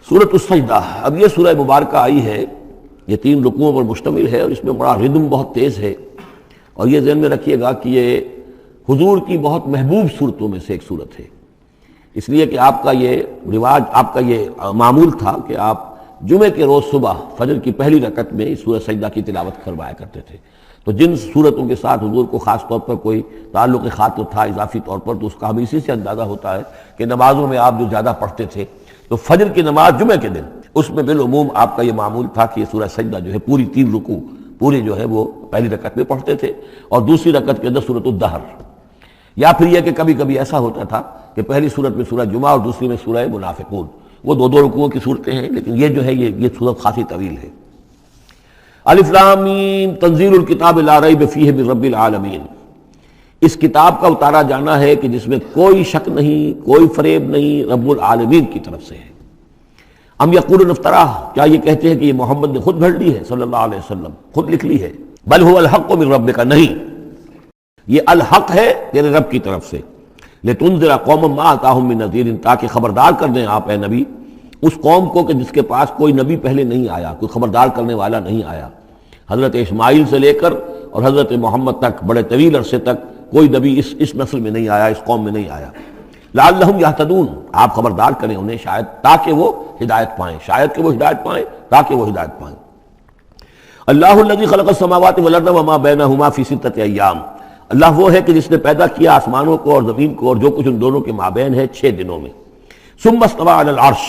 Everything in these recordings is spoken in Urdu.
سورۃ السجدہ، اب یہ سورہ مبارکہ آئی ہے، یہ 3 رکوعوں پر مشتمل ہے اور اس میں بڑا ردم بہت تیز ہے، اور یہ ذہن میں رکھیے گا کہ یہ حضور کی بہت محبوب صورتوں میں سے ایک صورت ہے، اس لیے کہ آپ کا یہ رواج، آپ کا یہ معمول تھا کہ آپ جمعے کے روز صبح فجر کی پہلی رکعت میں سورہ سجدہ کی تلاوت کروایا کرتے تھے۔ تو جن صورتوں کے ساتھ حضور کو خاص طور پر کوئی تعلق خاطر تھا اضافی طور پر، تو اس کا ہمیں اسی سے اندازہ ہوتا ہے کہ نمازوں میں آپ جو زیادہ پڑھتے تھے، تو فجر کی نماز جمعے کے دن اس میں بالعموم آپ کا یہ معمول تھا کہ یہ سورہ سجدہ جو ہے پوری 3 رکوع پوری جو ہے وہ پہلی رکعت میں پڑھتے تھے، اور دوسری رکعت کے اندر سورۃ الدہر، یا پھر یہ کہ کبھی کبھی ایسا ہوتا تھا کہ پہلی صورت میں سورہ جمعہ اور دوسری میں سورہ منافقون، وہ 2 رکوعوں کی صورتیں ہیں، لیکن یہ جو ہے یہ صورت خاصی طویل ہے۔ الف لام میم تنزیل الکتاب لا ریب فیہ من رب العالمین، اس کتاب کا اتارا جانا ہے کہ جس میں کوئی شک نہیں، کوئی فریب نہیں، رب العالمین کی طرف سے ہے۔ ام یقولون افتراہ، کیا یہ کہتے ہیں کہ یہ محمد نے خود گھڑ لی ہے صلی اللہ علیہ وسلم، خود لکھ لی ہے؟ بل هو الحق من ربک، نہیں، یہ الحق ہے تیرے رب کی طرف سے۔ لتنذر قوما ما اتاهم من نذیر، تاکہ خبردار کر دیں آپ اے نبی اس قوم کو کہ جس کے پاس کوئی نبی پہلے نہیں آیا، کوئی خبردار کرنے والا نہیں آیا۔ حضرت اسماعیل سے لے کر اور حضرت محمد تک بڑے طویل عرصے تک کوئی نبی اس نسل میں نہیں آیا، اس قوم میں نہیں آیا۔ لعلہم یہتدون، آپ خبردار کریں انہیں شاید تاکہ وہ ہدایت پائیں، شاید کہ وہ ہدایت پائیں، تاکہ وہ ہدایت پائیں۔ اللہ الذی خلق السماوات والارض وما بینہما فی 6 ایام، اللہ وہ ہے کہ جس نے پیدا کیا آسمانوں کو اور زمین کو اور جو کچھ ان دونوں کے مابین ہے 6 دنوں میں۔ ثم استوى علی العرش،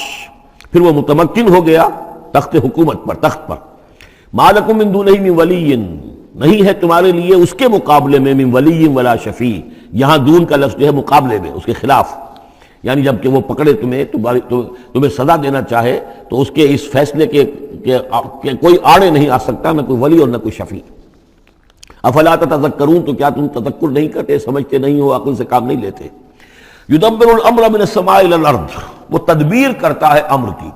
پھر وہ متمکن ہو گیا تخت حکومت پر، تخت پر۔ ما لکم من دونہ من ولی، نہیں ہے تمہارے لیے اس کے مقابلے میں من ولی ولا شفیع، یہاں دون کا لفظ جو ہے مقابلے میں، اس کے خلاف، یعنی جب کہ وہ پکڑے تمہیں سزا دینا چاہے تو اس کے اس فیصلے کے کوئی آڑے نہیں آ سکتا، نہ کوئی ولی اور نہ کوئی شفیع۔ افلا تتذکرون، تو کیا تم تذکر نہیں کرتے، سمجھتے نہیں ہو، عقل سے کام نہیں لیتے؟ یدبر الامر من السماء الى الارض، وہ تدبیر کرتا ہے امر کی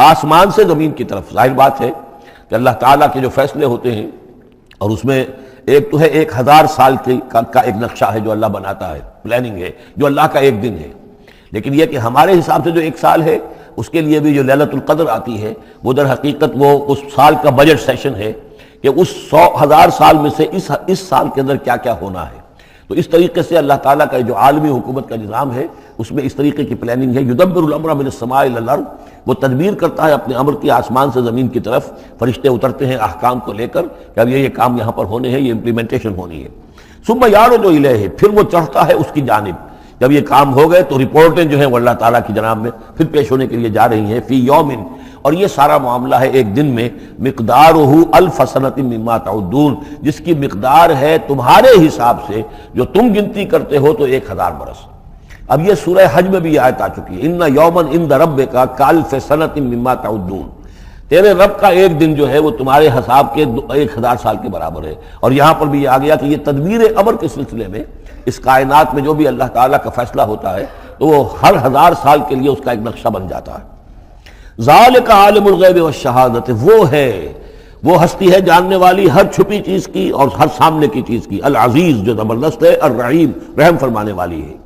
آسمان سے زمین کی طرف۔ ظاہر بات ہے کہ اللہ تعالیٰ کے جو فیصلے ہوتے ہیں، اور اس میں ایک تو ہے 1000 سال کا ایک نقشہ ہے جو اللہ بناتا ہے، پلاننگ ہے، جو اللہ کا ایک دن ہے، لیکن یہ کہ ہمارے حساب سے جو 1 سال ہے اس کے لیے بھی جو لیلۃ القدر آتی ہے، وہ در حقیقت وہ اس سال کا بجٹ سیشن ہے کہ اس 1000 سال میں سے اس سال کے اندر کیا کیا ہونا ہے۔ تو اس طریقے سے اللہ تعالیٰ کا جو عالمی حکومت کا نظام ہے اس میں اس طریقے کی پلاننگ ہے۔ یدبر الامر من السماء الى الارض، وہ تدبیر کرتا ہے اپنے امر کی آسمان سے زمین کی طرف، فرشتے اترتے ہیں احکام کو لے کر کہ اب یہ کام یہاں پر ہونے ہیں، یہ امپلیمنٹیشن ہونی ہے۔ ثم یعرج الیہ، پھر وہ چڑھتا ہے اس کی جانب، جب یہ کام ہو گئے تو رپورٹیں جو ہیں وہ اللہ تعالیٰ کی جناب میں پھر پیش ہونے کے لیے جا رہی ہیں۔ فی یوم، اور یہ سارا معاملہ ہے ایک دن میں، مقدارہ 1000 سنۃ مما تعدون، جس کی مقدار ہے تمہارے حساب سے جو تم گنتی کرتے ہو تو 1000 برس۔ اب یہ سورہ حج میں بھی یہ آیت آ چکی ہے، ان یوما عند ربک کالف سنۃ مما تعدون، تیرے رب کا ایک دن جو ہے وہ تمہارے حساب کے 1000 سال کے برابر ہے۔ اور یہاں پر بھی یہ آ گیا کہ یہ تدبیر امر کے سلسلے میں اس کائنات میں جو بھی اللہ تعالیٰ کا فیصلہ ہوتا ہے تو وہ ہر 1000 سال کے لیے اس کا ایک نقشہ بن جاتا ہے۔ ذالک عالم الغیب والشہادۃ، وہ ہے، وہ ہستی ہے جاننے والی ہر چھپی چیز کی اور ہر سامنے کی چیز کی، العزیز جو زبردست ہے، الرحیم رحم فرمانے والی ہے۔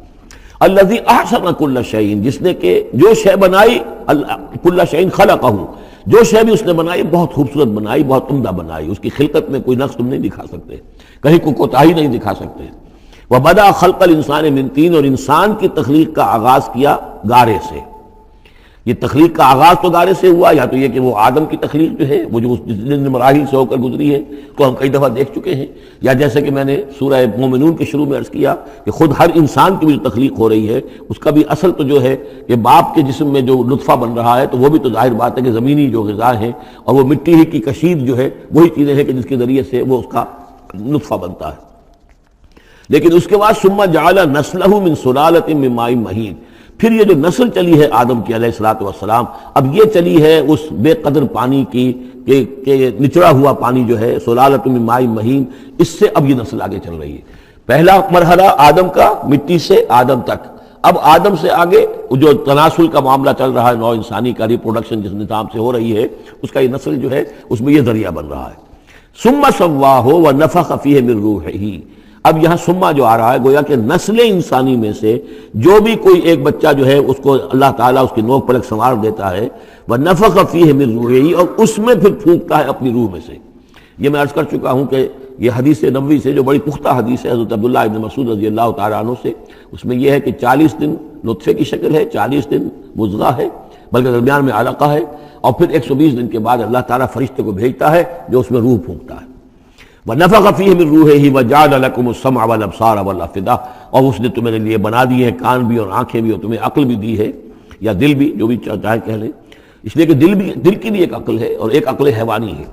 الذی احسن کل شیء، جس نے کہ جو شے بنائی، کل شیء خلقہ، جو شے بھی اس نے بنائی بہت خوبصورت بنائی، بہت عمدہ بنائی، اس کی خلقت میں کوئی نقص تم نہیں دکھا سکتے، کہیں کوئی کوتاہی نہیں دکھا سکتے۔ وبدأ خلق الانسان من طین، اور انسان کی تخلیق کا آغاز کیا گارے سے۔ یہ تخلیق کا آغاز تو گارے سے ہوا، یا تو یہ کہ وہ آدم کی تخلیق جو ہے وہ جو جن مراحل سے ہو کر گزری ہے تو ہم کئی دفعہ دیکھ چکے ہیں، یا جیسے کہ میں نے سورہ مومنون کے شروع میں عرض کیا کہ خود ہر انسان کی بھی جو تخلیق ہو رہی ہے اس کا بھی اصل تو جو ہے کہ باپ کے جسم میں جو نطفہ بن رہا ہے تو وہ بھی تو ظاہر بات ہے کہ زمینی جو غذا ہیں اور وہ مٹی ہی کی کشید جو ہے وہی چیزیں ہیں کہ جس کے ذریعے سے وہ اس کا نطفہ بنتا ہے۔ لیکن اس کے بعد ثم جعل نسلہ من سلالۃ من ماء مہین، پھر یہ جو نسل چلی ہے آدم کی علیہ الصلوۃ والسلام، اب یہ چلی ہے اس بے قدر پانی کی کہ نچڑا ہوا پانی جو ہے، سلالۃ من ماء مہین، اس سے اب یہ نسل آگے چل رہی ہے۔ پہلا مرحلہ آدم کا، مٹی سے آدم تک، اب آدم سے آگے جو تناسل کا معاملہ چل رہا ہے، نوع انسانی کا ریپروڈکشن جس نظام سے ہو رہی ہے اس کا یہ نسل جو ہے اس میں یہ ذریعہ بن رہا ہے۔ ثم سواہ ونفخ فیہ من روحہ، اب یہاں سما جو آ رہا ہے گویا کہ نسل انسانی میں سے جو بھی کوئی ایک بچہ جو ہے اس کو اللہ تعالیٰ اس کی نوک پلک سنوار دیتا ہے، وَنَفَخَ فِيهِ مِن رُوحِهِ، اور اس میں پھر پھونکتا ہے اپنی روح میں سے۔ یہ میں عرض کر چکا ہوں کہ یہ حدیث نبوی سے جو بڑی پختہ حدیث ہے حضرت عبداللہ ابن مسعود رضی اللہ تعالیٰ عنہ سے، اس میں یہ ہے کہ 40 دن نطفے کی شکل ہے، 40 دن مضغہ ہے، بلکہ درمیان میں علقہ ہے، اور پھر 120 دن کے بعد اللہ تعالیٰ فرشتے کو بھیجتا ہے جو اس میں روح پھونکتا ہے۔ وَنَفَخَ فِيهِ مِن رُوحِهِ وَجَعَلَ لَكُمُ السَّمْعَ وَالْأَبْصَارَ وَالْأَفْئِدَةَ، اور اس نے تمہارے لیے بنا دیے ہیں کان بھی اور آنکھیں بھی، اور تمہیں عقل بھی دی ہے، یا دل بھی، جو بھی چاہے کہہ لیں، اس لیے کہ دل کی بھی ایک عقل ہے اور ایک عقل حیوانی ہے۔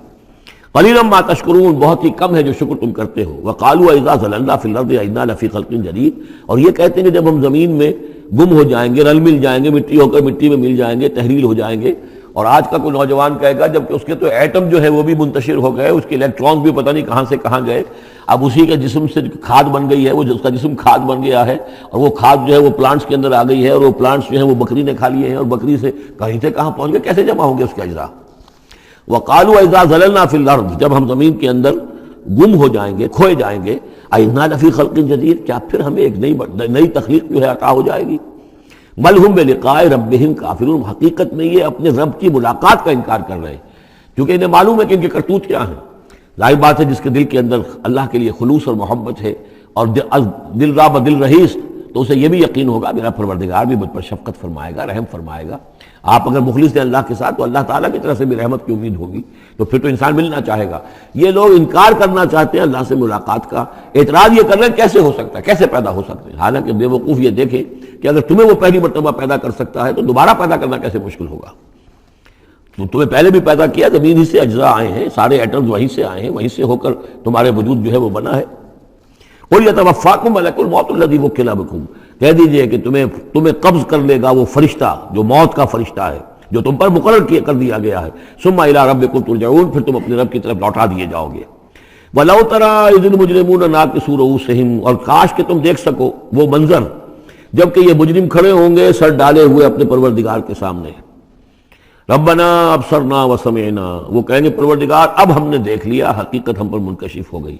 قَلِيلًا مَا تَشْكُرُونَ، بہت ہی کم ہے جو شکر تم کرتے ہو۔ وَقَالُوا أَإِذَا ضَلَلْنَا فِي الْأَرْضِ أَإِنَّا لَفِي خَلْقٍ جَدِيدٍ، اور یہ کہتے ہیں کہ جب ہم زمین میں گم ہو جائیں گے، رل مل جائیں گے، مٹی ہو کر مٹی میں مل جائیں گے، تحلیل ہو جائیں گے۔ اور آج کا کوئی نوجوان کہے گا جبکہ اس کے تو ایٹم جو ہے وہ بھی منتشر ہو گئے، اس کے الیکٹرانز بھی پتہ نہیں کہاں سے کہاں گئے، اب اسی کے جسم سے کھاد بن گئی ہے، وہ اس کا جسم کھاد بن گیا ہے، اور وہ کھاد جو ہے وہ پلانٹس کے اندر آ گئی ہے، اور وہ پلانٹس جو ہیں وہ بکری نے کھا لیے ہیں، اور بکری سے کہیں سے کہاں پہنچ گئے، کیسے جمع ہوں گے اس کے اجزاء۔ وَقَالُوا إِذَا ضَلَلْنَا فِي الْأَرْضِ، جب ہم زمین کے اندر گم ہو جائیں گے، کھوئے جائیں گے، أَإِنَّا لَفِي خَلْقٍ جَدِيدٍ، کیا پھر ہمیں ایک نئی تخلیق جو ہے عطا ہو جائے گی۔ بل ہم بلقاء ربہم کافرون، حقیقت میں یہ اپنے رب کی ملاقات کا انکار کر رہے ہیں، کیونکہ انہیں معلوم ہے کہ ان کے کرتوت کیا ہیں۔ ظاہر بات ہے جس کے دل کے اندر اللہ کے لیے خلوص اور محبت ہے، اور دل را بدل رہیس، تو اسے یہ بھی یقین ہوگا میرا پروردگار بھی مجھ پر شفقت فرمائے گا، رحم فرمائے گا۔ آپ اگر مخلص ہیں اللہ کے ساتھ تو اللہ تعالیٰ کی طرف سے بھی رحمت کی امید ہوگی، تو پھر تو انسان ملنا چاہے گا۔ یہ لوگ انکار کرنا چاہتے ہیں اللہ سے ملاقات کا، اعتراض یہ کر رہے ہیں کیسے ہو سکتا ہے، کیسے پیدا ہو سکتے ہیں، حالانکہ بے وقوف یہ دیکھیں کہ اگر تمہیں وہ پہلی مرتبہ پیدا کر سکتا ہے تو دوبارہ پیدا کرنا کیسے مشکل ہوگا۔ تو تمہیں پہلے بھی پیدا کیا، زمین ہی سے اجزاء آئے ہیں، سارے ایٹمز وہیں سے آئے ہیں، وہیں سے ہو کر تمہارے وجود جو ہے وہ بنا ہے۔ قُلْ يَتَوَفَّاكُمْ مَلَكُ الْمَوْتِ الَّذِي وُكِّلَ بِكُمْ، کہہ دیجئے کہ تمہیں قبض کر لے گا وہ فرشتہ جو موت کا فرشتہ ہے، جو تم پر مقرر کر دیا گیا ہے۔ ثُمَّ إِلَىٰ رَبِّكُمْ تُرْجَعُونَ، پھر تم اپنے رب کی طرف لوٹا دیے جاؤ گے۔ وَلَوْ تَرَىٰ إِذِ الْمُجْرِمُونَ نَاكِسُو رُءُوسِهِمْ، اور کاش کہ تم دیکھ سکو وہ منظر جبکہ یہ مجرم کھڑے ہوں گے سر ڈالے ہوئے اپنے پروردگار کے سامنے۔ ربنا ابصرنا وسمعنا، وہ کہیں گے پروردگار اب ہم نے دیکھ لیا، حقیقت ہم پر منکشف ہو گئی،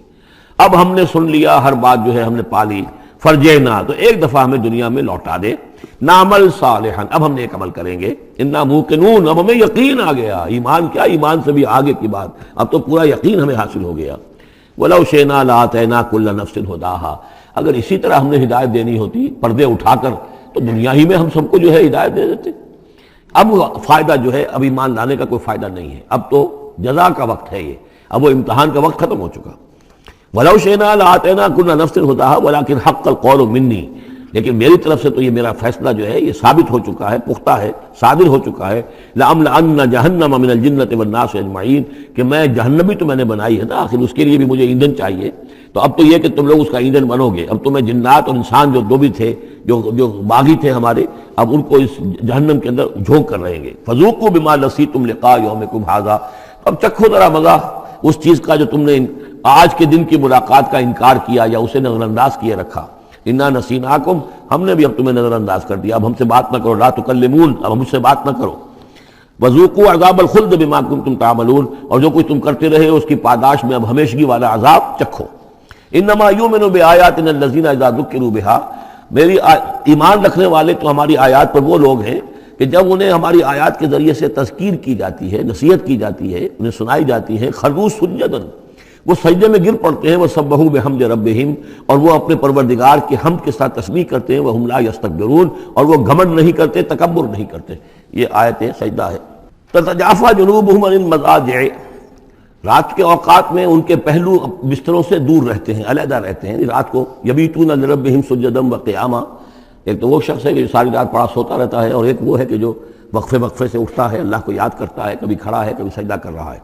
اب ہم نے سن لیا، ہر بات جو ہے ہم نے پا لی۔ فرجعنا، تو ایک دفعہ ہمیں دنیا میں لوٹا دے، نعمل صالحا، اب ہم نیک عمل کریں گے، انا موقنون، اب ہمیں یقین آ گیا، ایمان کیا، ایمان سے بھی آگے کی بات، اب تو پورا یقین ہمیں حاصل ہو گیا۔ ولو شئنا لآتینا کل نفس ہداہا، اگر اسی طرح ہم نے ہدایت دینی ہوتی پردے اٹھا کر تو دنیا ہی میں ہم سب کو جو ہے ہدایت دے دیتے۔ اب فائدہ جو ہے اب ایمان لانے کا کوئی فائدہ نہیں ہے، اب تو جزا کا وقت ہے، یہ اب وہ امتحان کا وقت ختم ہو چکا۔ وَلَوْ شِئْنَا لَآتَيْنَا كُلَّ نَفْسٍ هُدَاهَا وَلَكِنْ حَقَّ الْقَوْلُ مِنِّي، لیکن میری طرف سے تو یہ میرا فیصلہ جو ہے یہ ثابت ہو چکا ہے، پختہ ہے، صادر ہو چکا ہے۔ لَأَمْلَأَنَّ جَهَنَّمَ مِنَ الْجِنَّةِ وَالنَّاسِ أَجْمَعِينَ، کہ میں جہنم بھی تو میں نے بنائی ہے نا، آخر اس کے لیے بھی مجھے ایندھن چاہیے، تو اب تو یہ کہ تم لوگ اس کا ایندھن بنو گے، اب تو میں جنات اور انسان جو دو بھی تھے جو باغی تھے ہمارے، اب ان کو اس جہنم کے اندر جھونک کر رہیں گے۔ فَذُوقُوا بِمَا نَسِيتُمْ لِقَاءَ يَوْمِكُمْ هَٰذَا، اب چکھو ذرا مزہ اس چیز کا جو تم نے آج کے دن کی ملاقات کا انکار کیا یا اسے نظر انداز کیے رکھا۔ انا نسیناکم، ہم نے بھی اب تمہیں نظر انداز کر دیا، اب ہم سے بات نہ کرو، لا تکلمون، اب ہم سے بات نہ کرو۔ وذوقوا عذاب الخلد بما کنتم تعملون، اور جو کچھ تم کرتے رہے اس کی پاداش میں اب ہمیشگی والا عذاب چکھو۔ انما یؤمن بآیاتنا الذین اذا ذکروا بها، میری ایمان رکھنے والے تو ہماری آیات پر وہ لوگ ہیں کہ جب انہیں ہماری آیات کے ذریعے سے تذکیر کی جاتی ہے، نصیحت کی جاتی ہے، انہیں سنائی جاتی ہے، خروا سجدا، وہ سجدے میں گر پڑتے ہیں، وسبحوا بحمد ربہم، اور وہ اپنے پروردگار کے حمد کے ساتھ تسبیح کرتے ہیں، وہم لا یستکبرون، اور وہ گھمنڈ نہیں کرتے، تکبر نہیں کرتے۔ یہ آیت سجدہ ہے۔ تتجافی جنوبہم عن المضاجع، رات کے اوقات میں ان کے پہلو بستروں سے دور رہتے ہیں، علیحدہ رہتے ہیں، رات کو یبیتون لربہم سجدا وقیاما، ایک تو وہ شخص ہے کہ جو ساری رات پڑا سوتا رہتا ہے، اور ایک وہ ہے کہ جو وقفے وقفے سے اٹھتا ہے، اللہ کو یاد کرتا ہے، کبھی کھڑا ہے کبھی سجدہ کر رہا ہے۔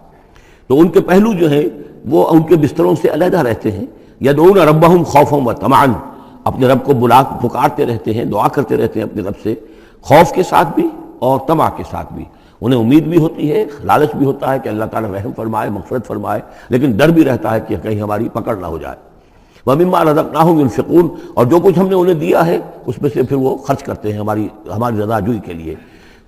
تو ان کے پہلو جو ہیں وہ ان کے بستروں سے علیحدہ رہتے ہیں۔ یدعون ربہم خوفا وطمعا، اپنے رب کو پکارتے رہتے ہیں، دعا کرتے رہتے ہیں اپنے رب سے، خوف کے ساتھ بھی اور طمع کے ساتھ بھی۔ انہیں امید بھی ہوتی ہے، لالچ بھی ہوتا ہے کہ اللہ تعالیٰ رحم فرمائے، مغفرت فرمائے، لیکن ڈر بھی رہتا ہے کہ کہیں ہماری پکڑ نہ ہو جائے۔ وَمِمَّا رَزَقْنَاهُمْ يُنْفِقُونَ، اور جو کچھ ہم نے انہیں دیا ہے اس میں سے پھر وہ خرچ کرتے ہیں ہماری رضا جوئی کے لیے۔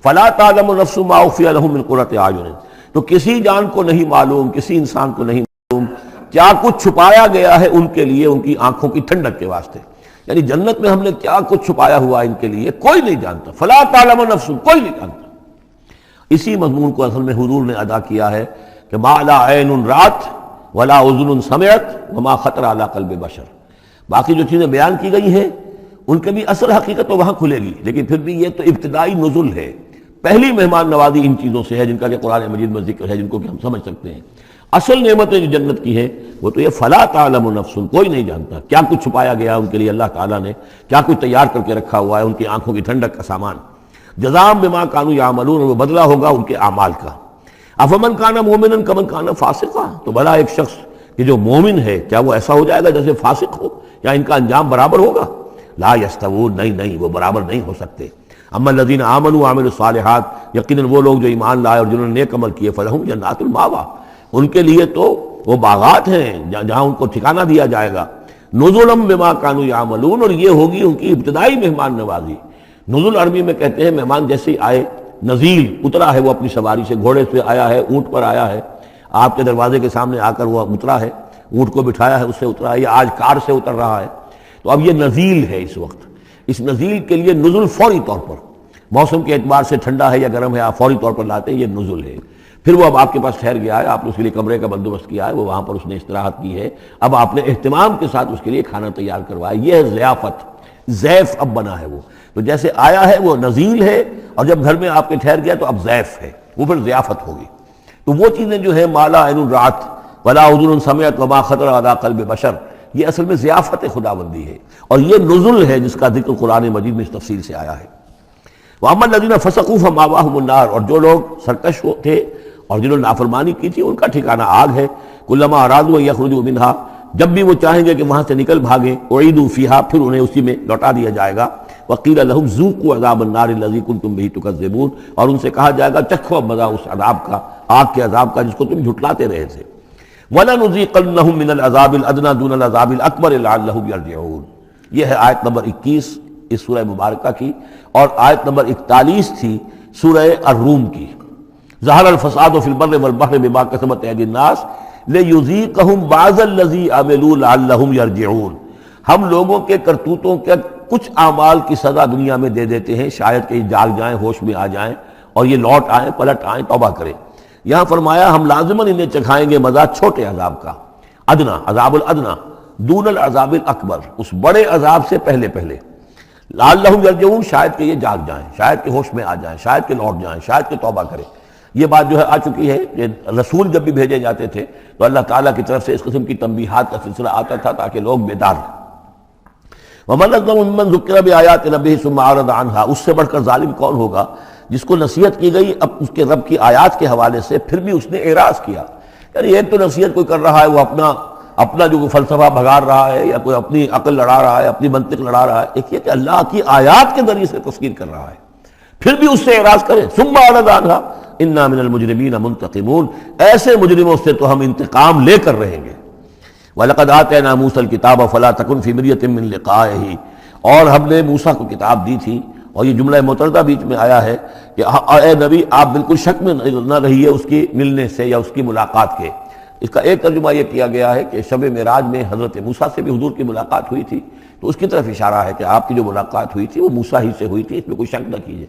فَلَا تَعْلَمُ نَفْسٌ مَا أُخْفِيَ لَهُم مِّن قُرَّةِ أَعْيُنٍ، تو کسی جان کو نہیں معلوم، کسی انسان کو نہیں معلوم کیا کچھ چھپایا گیا ہے ان کے لیے ان کی آنکھوں کی ٹھنڈک کے واسطے، یعنی جنت میں ہم نے کیا کچھ چھپایا ہوا ان کے لیے کوئی نہیں جانتا، فلا تعلم نفس، کوئی نہیں جانتا۔ اسی مضمون کو اصل میں حضور نے ادا کیا ہے کہ ما لا عین رات ولا اذن سمعت وما خطر علی قلب بشر۔ باقی جو چیزیں بیان کی گئی ہیں ان کے بھی اصل حقیقت تو وہاں کھلے گی، لیکن پھر بھی یہ تو ابتدائی نزول ہے، پہلی مہمان نوازی ان چیزوں سے ہے جن کا کہ قرآن مجید میں ذکر ہے، جن کو کہ ہم سمجھ سکتے ہیں۔ اصل نعمتیں جو جنت کی ہیں وہ تو یہ فلا تعلم نفس، کوئی نہیں جانتا کیا کچھ چھپایا گیا ان کے لیے، اللہ تعالیٰ نے کیا کچھ تیار کر کے رکھا ہوا ہے ان کی آنکھوں کی ٹھنڈک کا سامان۔ جزاء بما كانوا يعملون، وہ بدلہ ہوگا ان کے اعمال کا۔ افمن کان مومنا کمن کان فاسقا، تو بھلا ایک شخص کہ جو مومن ہے کیا وہ ایسا ہو جائے گا جیسے فاسق ہو، یا ان کا انجام برابر ہوگا؟ لا یستوون، نہیں وہ برابر نہیں ہو سکتے۔ اما الذین آمنوا وعملوا الصالحات، یقیناً وہ لوگ جو ایمان لائے اور جنہوں نے نیک عمل کیے، فلہم جنات المأویٰ، ان کے لیے تو وہ باغات ہیں جہاں ان کو ٹھکانہ دیا جائے گا۔ نزلا بما كانوا يعملون، اور یہ ہوگی ان کی ابتدائی مہمان نوازی۔ نزول عربی میں کہتے ہیں مہمان جیسے ہی آئے، نزیل اترا ہے وہ اپنی سواری سے، گھوڑے سے آیا ہے، اونٹ پر آیا ہے، آپ کے دروازے کے سامنے آ کر وہ اترا ہے، اونٹ کو بٹھایا ہے اس سے اترا ہے، یا آج کار سے اتر رہا ہے، تو اب یہ نزیل ہے اس وقت۔ اس نزیل کے لیے نزول فوری طور پر، موسم کے اعتبار سے ٹھنڈا ہے یا گرم ہے، آپ فوری طور پر لاتے ہیں، یہ نزول ہے۔ پھر وہ اب آپ کے پاس ٹھہر گیا ہے، آپ نے اس کے لیے کمرے کا بندوبست کیا ہے، وہ وہاں پر اس نے استراحت کی ہے، اب آپ نے اہتمام کے ساتھ اس کے لیے کھانا تیار کروایا، یہ ہے ضیافت، ضیف اب بنا ہے وہ، تو جیسے آیا ہے وہ نزیل ہے، اور جب گھر میں آپ کے ٹھہر گیا تو اب ضیف ہے، وہ پھر ضیافت ہوگی۔ تو وہ چیزیں جو ہے ما لا عین رات ولا اذن سمعت وما خطر علی قلب بشر، یہ اصل میں ضیافت خداوندی ہے، اور یہ نزل ہے جس کا ذکر قرآن مجید میں اس تفصیل سے آیا ہے۔ وَأَمَّا الَّذِينَ فَسَقُوا فَمَأْوَاهُمُ النَّارُ، اور جو لوگ سرکش تھے اور جنہوں نے نافرمانی کی تھی ان کا ٹھکانہ آگ ہے۔ كُلَّمَا أَرَادُوا أَن يَخْرُجُوا مِنْهَا، جب بھی وہ چاہیں گے کہ وہاں سے نکل بھاگیں، أُعِيدُوا فِيهَا، پھر انہیں اسی میں لوٹا دیا جائے گا۔ وَقِيلَ لَهُمْ ذُوقُوا عَذَابَ النَّارِ الَّذِي كُنتُمْ بِهِ تُكَذِّبُونَ، اور ان سے کہا جائے گا چکھو اب مزہ اس عذاب کا، آگ کے عذاب کا جس کو تم جھٹلاتے رہے تھے۔ وَلَنُذِيقَنَّهُم مِّنَ الْعَذَابِ الْأَدْنَىٰ دُونَ الْعَذَابِ الْأَكْبَرِ لَعَلَّهُمْ يَرْجِعُونَ۔ یہ ہے آیت نمبر 21 اس سورہ مبارکہ کی، اور آیت نمبر 41 تھی سورہ الروم کی۔ ظہر الفساد فی البر والبحر بما کسبت ایدی الناس لیذیقہم بعض الذی عملوا لعلہم یرجعون، ہم لوگوں کے کرتوتوں کے کچھ اعمال کی سزا دنیا میں دے دیتے ہیں، شاید کہ یہ جاگ جائیں، ہوش میں آ جائیں اور یہ لوٹ آئیں، پلٹ آئیں، توبہ کریں۔ یہاں فرمایا ہم لازماً انہیں چکھائیں گے مزہ چھوٹے عذاب کا، ادنا، عذاب الادنا دون العذاب الاکبر، اس بڑے عذاب سے پہلے پہلے، لعلہم یرجعون، شاید کہ یہ جاگ جائیں، شاید کہ ہوش میں آ جائیں، شاید کہ لوٹ جائیں، شاید کہ توبہ کریں۔ یہ بات جو ہے آ چکی ہے کہ رسول جب بھی بھیجے جاتے تھے تو اللہ تعالیٰ کی طرف سے اس قسم کی تنبیہات کا سلسلہ آتا تھا تاکہ لوگ بیدار رہیں۔ وَمَنْ أَظْلَمُ مِمَّنْ ذُكِّرَ بِآيَاتِ رَبِّهِ ثُمَّ أَعْرَضَ عَنْهَا، اس سے بڑھ کر ظالم کون ہوگا جس کو نصیحت کی گئی اب اس کے رب کی آیات کے حوالے سے پھر بھی اس نے اعراض کیا۔ یعنی ایک تو نصیحت کوئی کر رہا ہے، وہ اپنا جو فلسفہ بھگار رہا ہے یا کوئی اپنی عقل لڑا رہا ہے، اپنی منطق لڑا رہا ہے، ایک یہ کہ اللہ کی آیات کے ذریعے سے تذکیر کر رہا ہے، پھر بھی اس سے اعراض کرے۔ ثُمَّ أَعْرَضَ عَنْهَا اِنَّا مِنَ الْمُجْرِمِينَ مُنْتَقِمُونَ، ایسے مجرموں سے تو ہم انتقام لے کر رہیں گے۔ وَلَقَدْ آتَيْنَا مُوسَى الْكِتَابَ فَلَا تَكُنْ فِي مِرْيَةٍ مِّن لِقَائِهِ، اور ہم نے موسیٰ کو کتاب دی تھی، اور یہ جملہ متردہ بیچ میں آیا ہے کہ اے نبی آپ بالکل شک میں نہ رہیے اس کی ملنے سے یا اس کی ملاقات کے۔ اس کا ایک ترجمہ یہ کیا گیا ہے کہ شب معراج میں حضرت موسیٰ سے بھی حضور کی ملاقات ہوئی تھی، تو اس کی طرف اشارہ ہے کہ آپ کی جو ملاقات ہوئی تھی وہ موسیٰ ہی سے ہوئی تھی، اس میں کوئی شک نہ کیجیے۔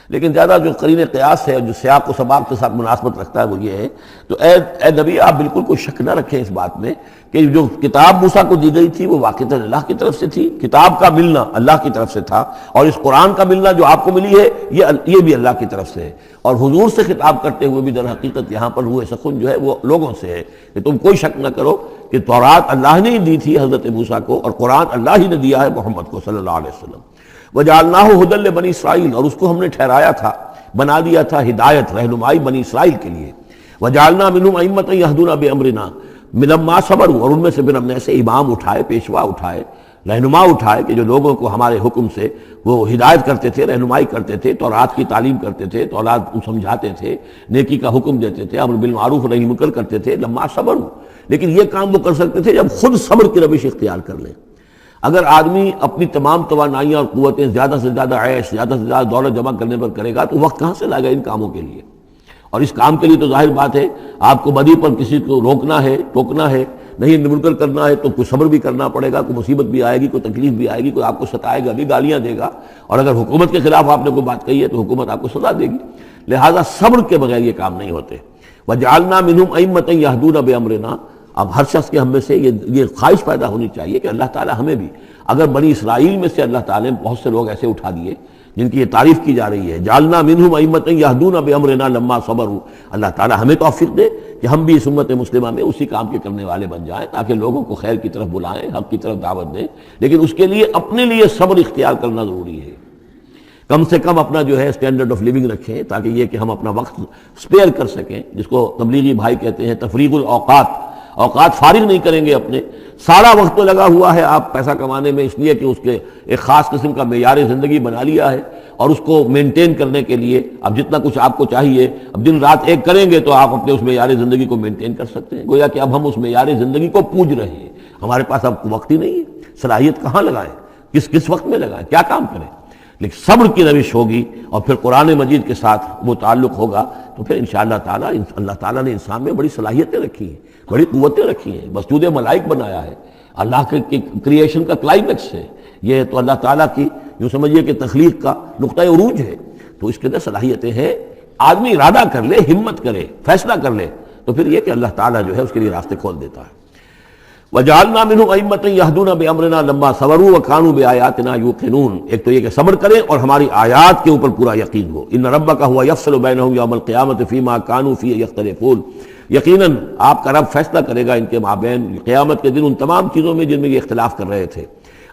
لیکن زیادہ جو قرین قیاس ہے اور جو سیاق و سباق کے ساتھ مناسبت رکھتا ہے وہ یہ ہے، تو اے نبی آپ بالکل کوئی شک نہ رکھیں اس بات میں کہ جو کتاب موسیٰ کو دی گئی تھی وہ واقعتاً اللہ کی طرف سے تھی، کتاب کا ملنا اللہ کی طرف سے تھا، اور اس قرآن کا ملنا جو آپ کو ملی ہے یہ بھی اللہ کی طرف سے ہے۔ اور حضور سے خطاب کرتے ہوئے بھی در حقیقت یہاں پر روح سخن جو ہے وہ لوگوں سے ہے کہ تم کوئی شک نہ کرو کہ تورات اللہ نے ہی دی تھی حضرت موسیٰ کو، اور قرآن اللہ ہی نے دیا ہے محمد کو صلی اللہ علیہ وسلم۔ وَجَعَلْنَاهُ هُدًى لِبَنِي إِسرائِيلَ، اور اس کو ہم نے ٹھہرایا تھا، بنا دیا تھا ہدایت، رہنمائی بنی اسرائیل کے لیے۔ وَجَعَلْنَا مِنْهُمْ أَئِمَّةً يَهْدُونَ بِأَمْرِنَا لَمَّا صَبَرُوا، اور ان میں سے پھر ہم نے ایسے امام اٹھائے، پیشوا اٹھائے، رہنما اٹھائے کہ جو لوگوں کو ہمارے حکم سے وہ ہدایت کرتے تھے، رہنمائی کرتے تھے، تورات کی تعلیم کرتے تھے، تورات کو سمجھاتے تھے، نیکی کا حکم دیتے تھے، امر بالمعروف نہی منکر کرتے تھے، لما صبروا، لیکن یہ کام وہ کر سکتے تھے جب خود صبر کی روش اختیار کر لیں۔ اگر آدمی اپنی تمام توانائیاں اور قوتیں زیادہ سے زیادہ عیش، زیادہ سے زیادہ دولت جمع کرنے پر کرے گا تو وقت کہاں سے لائے گا ان کاموں کے لیے؟ اور اس کام کے لیے تو ظاہر بات ہے آپ کو بدی پر کسی کو روکنا ہے، ٹوکنا ہے، نہیں منکر کرنا ہے تو کوئی صبر بھی کرنا پڑے گا، کوئی مصیبت بھی آئے گی، کوئی تکلیف بھی آئے گی، کوئی آپ کو ستائے گا بھی، گالیاں دے گا، اور اگر حکومت کے خلاف آپ نے کوئی بات کہی ہے تو حکومت آپ کو سزا دے گی۔ لہذا صبر کے بغیر یہ کام نہیں ہوتے۔ وَجَعَلْنَا مِنْهُمْ أَئِمَّةً يَهْدُونَ بِأَمْرِنَا، اب ہر شخص کے ہم میں سے یہ خواہش پیدا ہونی چاہیے کہ اللہ تعالیٰ ہمیں بھی، اگر بنی اسرائیل میں سے اللہ تعالیٰ نے بہت سے لوگ ایسے اٹھا دیے جن کی یہ تعریف کی جا رہی ہے، جعلنا منہم ائمۃ یہدون بامرنا لما صبروا، اللہ تعالیٰ ہمیں توفیق دے کہ ہم بھی اس امت مسلمہ میں اسی کام کے کرنے والے بن جائیں، تاکہ لوگوں کو خیر کی طرف بلائیں، حق کی طرف دعوت دیں، لیکن اس کے لیے اپنے لیے صبر اختیار کرنا ضروری ہے۔ کم سے کم اپنا جو ہے اسٹینڈرڈ آف لیونگ رکھیں، تاکہ یہ کہ ہم اپنا وقت سپیئر کر سکیں، جس کو تبلیغی بھائی کہتے ہیں تفریغ الاوقات، اوقات فارغ نہیں کریں گے اپنے، سارا وقت تو لگا ہوا ہے آپ پیسہ کمانے میں، اس لیے کہ اس کے ایک خاص قسم کا معیار زندگی بنا لیا ہے، اور اس کو مینٹین کرنے کے لیے اب جتنا کچھ آپ کو چاہیے اب دن رات ایک کریں گے تو آپ اپنے اس معیار زندگی کو مینٹین کر سکتے ہیں۔ گویا کہ اب ہم اس معیار زندگی کو پوج رہے ہیں، ہمارے پاس اب وقت ہی نہیں ہے، صلاحیت کہاں لگائیں، کس وقت میں لگائیں، کیا کام کریں۔ لیکن صبر کی روش ہوگی اور پھر قرآن مجید کے ساتھ وہ تعلق ہوگا تو پھر انشاءاللہ تعالیٰ اللہ تعالیٰ نے انسان میں بڑی صلاحیتیں رکھی ہیں، بڑی قوتیں رکھی ہیں، مسجود ملائک بنایا ہے، اللہ کے کریشن کا کلائمیکس ہے یہ، تو اللہ تعالیٰ کی یوں سمجھیے کہ تخلیق کا نقطہ عروج ہے، تو اس کے اندر صلاحیتیں ہیں۔ آدمی ارادہ کر لے، ہمت کرے، فیصلہ کر لے تو پھر یہ کہ اللہ تعالیٰ جو ہے اس کے لیے راستے کھول دیتا ہے۔ وَجَعَلْنَا مِنْهُمْ أَئِمَّةً يَهْدُونَ بِأَمْرِنَا لَمَّا صَبَرُوا وَكَانُوا بِآيَاتِنَا يُوقِنُونَ، ایک تو یہ کہ صبر کریں اور ہماری آیات کے اوپر پورا یقین ہو۔ إِنَّ رَبَّكَ هُوَ يَفْصِلُ بَيْنَهُمْ يَوْمَ الْقِيَامَةِ فِيمَا كَانُوا فِيهِ يَخْتَلِفُونَ، یقیناً آپ کا رب فیصلہ کرے گا ان کے مابین قیامت کے دن ان تمام چیزوں میں جن میں یہ اختلاف کر رہے تھے۔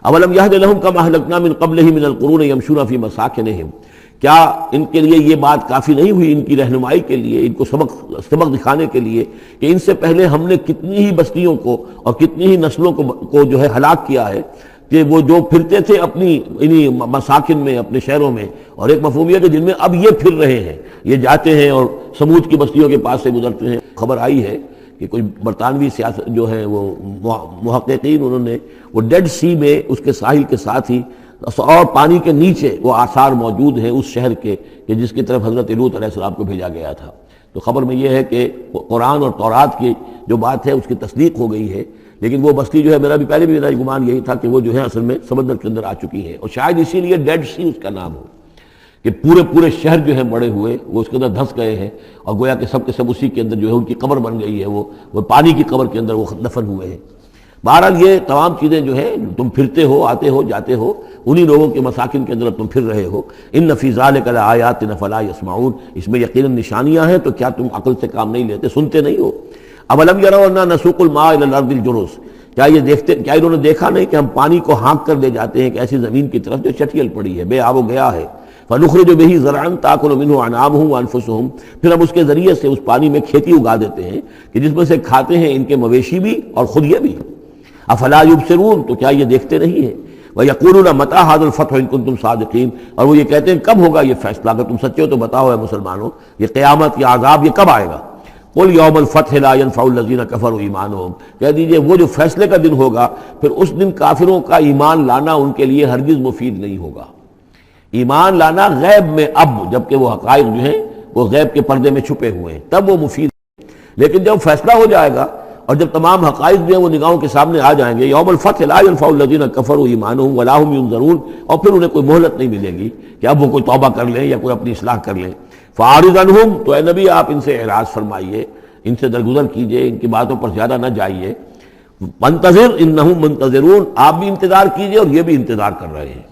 أَوَلَمْ يَهْدِ لَهُمْ كَمَا أَهْلَكْنَا مِنْ قَبْلِهِمْ مِنَ الْقُرُونِ يَمْشُونَ فِي مَسَاكِنِهِمْ، کیا ان کے لیے یہ بات کافی نہیں ہوئی، ان کی رہنمائی کے لیے، ان کو سبق دکھانے کے لیے کہ ان سے پہلے ہم نے کتنی ہی بستیوں کو اور کتنی ہی نسلوں کو جو ہے ہلاک کیا ہے، کہ وہ جو پھرتے تھے اپنی انہی مساکن میں، اپنے شہروں میں، اور ایک مفہوم یہ کہ جن میں اب یہ پھر رہے ہیں، یہ جاتے ہیں اور سمود کی بستیوں کے پاس سے گزرتے ہیں۔ خبر آئی ہے کہ کوئی برطانوی سیاست جو ہے وہ محققین، انہوں نے وہ ڈیڈ سی میں اس کے ساحل کے ساتھ ہی اور پانی کے نیچے وہ آثار موجود ہیں اس شہر کے کہ جس کی طرف حضرت لوط علیہ السلام کو بھیجا گیا تھا۔ تو خبر میں یہ ہے کہ قرآن اور تورات کی جو بات ہے اس کی تصدیق ہو گئی ہے، لیکن وہ بستی جو ہے میرا بھی پہلے بھی میرا گمان یہی تھا کہ وہ جو ہے اصل میں سمندر کے اندر آ چکی ہے، اور شاید اسی لیے ڈیڈ سی اس کا نام ہو کہ پورے شہر جو ہیں بڑے ہوئے وہ اس کے اندر دھنس گئے ہیں، اور گویا کہ سب کے سب اسی کے اندر جو ہے ان کی قبر بن گئی ہے، وہ پانی کی قبر کے اندر وہ دفن ہوئے ہیں۔ بہرحال یہ تمام چیزیں جو ہے تم پھرتے ہو، آتے ہو، جاتے ہو، انہی لوگوں کے مساکن کے اندر تم پھر رہے ہو۔ ان فی ذلک لآیات فلا یسمعون، اس میں یقیناً نشانیاں ہیں، تو کیا تم عقل سے کام نہیں لیتے، سنتے نہیں ہو؟ اولم یروا انا نسوق الماء الى الارض الجرز، کیا انہوں نے دیکھا نہیں کہ ہم پانی کو ہانک کر لے جاتے ہیں ایک ایسی زمین کی طرف جو چٹیل پڑی ہے، بے آب و گیا ہے، فنخرج به زرعا تاکل منه انعامهم وانفسهم، پھر ہم اس کے ذریعے سے اس پانی میں کھیتی اگا دیتے ہیں کہ جس میں سے کھاتے ہیں ان کے مویشی بھی اور خود یہ بھی۔ افلا یبصرون، تو کیا یہ دیکھتے نہیں ہیں؟ وَيَقُولُونَ مَتَىٰ هَٰذَا الْفَتْحُ إِن كُنتُمْ صَادِقِينَ، اور وہ یہ کہتے ہیں کب ہوگا یہ فیصلہ، اگر تم سچے ہو تو بتاؤ اے مسلمانوں، یہ قیامت یا عذاب یہ کب آئے گا؟ قُلْ يَوْمَ الْفَتْحِ لَا يَنفَعُ الَّذِينَ كَفَرُوا إِيمَانُهُمْ، کہہ دیجئے وہ جو فیصلے کا دن ہوگا پھر اس دن کافروں کا ایمان لانا ان کے لیے ہرگز مفید نہیں ہوگا۔ ایمان لانا غیب میں اب، جبکہ وہ حقائق جو ہیں وہ غیب کے پردے میں چھپے ہوئے ہیں، تب وہ مفید ہے، لیکن جب فیصلہ ہو جائے گا اور جب تمام حقائق جو ہیں وہ نگاہوں کے سامنے آ جائیں گے، یوم الفتح لا ينفع الذین کفروا ایمانہم ولا هم ينظرون، اور پھر انہیں کوئی مہلت نہیں ملے گی کہ اب وہ کوئی توبہ کر لیں یا کوئی اپنی اصلاح کر لیں۔ فاعرض عنہم، تو اے نبی آپ ان سے اعراض فرمائیے، ان سے درگزر کیجئے، ان کی باتوں پر زیادہ نہ جائیے۔ منتظر انہم منتظرون، آپ بھی انتظار کیجئے اور یہ بھی انتظار کر رہے ہیں۔